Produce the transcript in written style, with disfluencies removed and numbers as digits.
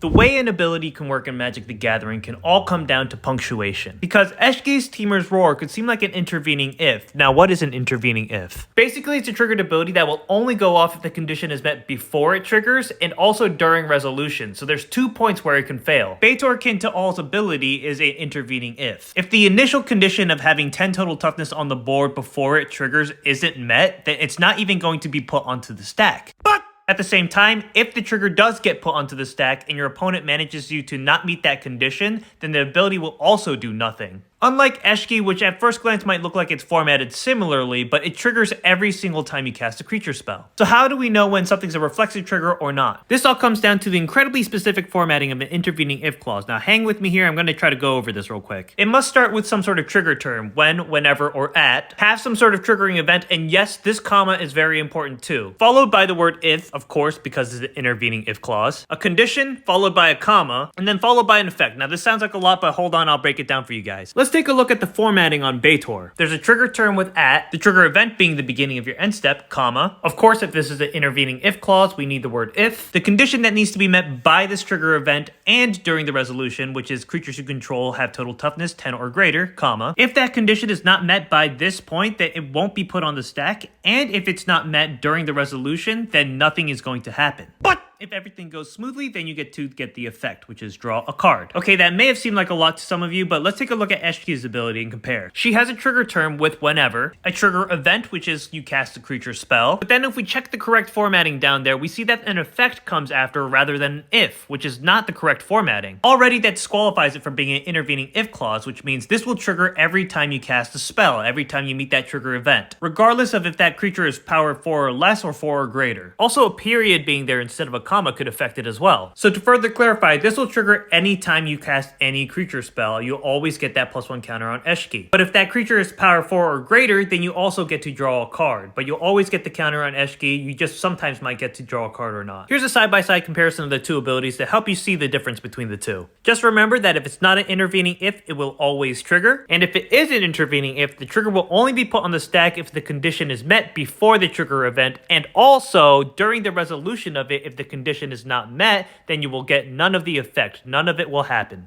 The way an ability can work in Magic the Gathering can all come down to punctuation. Because Eshki's Temur's Roar could seem like an intervening if. Now, what is an intervening if? Basically, it's a triggered ability that will only go off if the condition is met before it triggers and also during resolution. So there's 2 points where it can fail. Beitor Kin to All's ability is an intervening if. If the initial condition of having 10 total toughness on the board before it triggers isn't met, then it's not even going to be put onto the stack. But at the same time, if the trigger does get put onto the stack and your opponent manages you to not meet that condition, then the ability will also do nothing. Unlike Eshki, which at first glance might look like it's formatted similarly, but it triggers every single time you cast a creature spell. So how do we know when something's a reflexive trigger or not? This all comes down to the incredibly specific formatting of an intervening if clause. Now hang with me here, I'm going to try to go over this real quick. It must start with some sort of trigger term, when, whenever, or at, have some sort of triggering event, and yes, this comma is very important too. Followed by the word if, of course, because it's an intervening if clause, a condition, followed by a comma, and then followed by an effect. Now this sounds like a lot, but hold on, I'll break it down for you guys. Let's take a look at the formatting on Beitor. There's a trigger term with at, the trigger event being the beginning of your end step, comma. Of course, if this is an intervening if clause, we need the word if. The condition that needs to be met by this trigger event and during the resolution, which is creatures you control have total toughness 10 or greater, comma. If that condition is not met by this point, then it won't be put on the stack. And if it's not met during the resolution, then nothing is going to happen. But if everything goes smoothly, then you get to get the effect, which is draw a card. Okay, that may have seemed like a lot to some of you, but let's take a look at Eshki's ability and compare. She has a trigger term with whenever, a trigger event, which is you cast a creature spell. But then if we check the correct formatting down there, we see that an effect comes after rather than an if, which is not the correct formatting. Already that disqualifies it from being an intervening if clause, which means this will trigger every time you cast a spell, every time you meet that trigger event, regardless of if that creature is power 4 or less or 4 or greater. Also, a period being there instead of a comma could affect it as well. So to further clarify, this will trigger any time you cast any creature spell. You'll always get that +1 counter on Eshki. But if that creature is power 4 or greater, then you also get to draw a card. But you'll always get the counter on Eshki. You just sometimes might get to draw a card or not. Here's a side-by-side comparison of the two abilities to help you see the difference between the two. Just remember that if it's not an intervening if, it will always trigger. And if it is an intervening if, the trigger will only be put on the stack if the condition is met before the trigger event, and also during the resolution of it if the condition is not met, then you will get none of the effect. None of it will happen.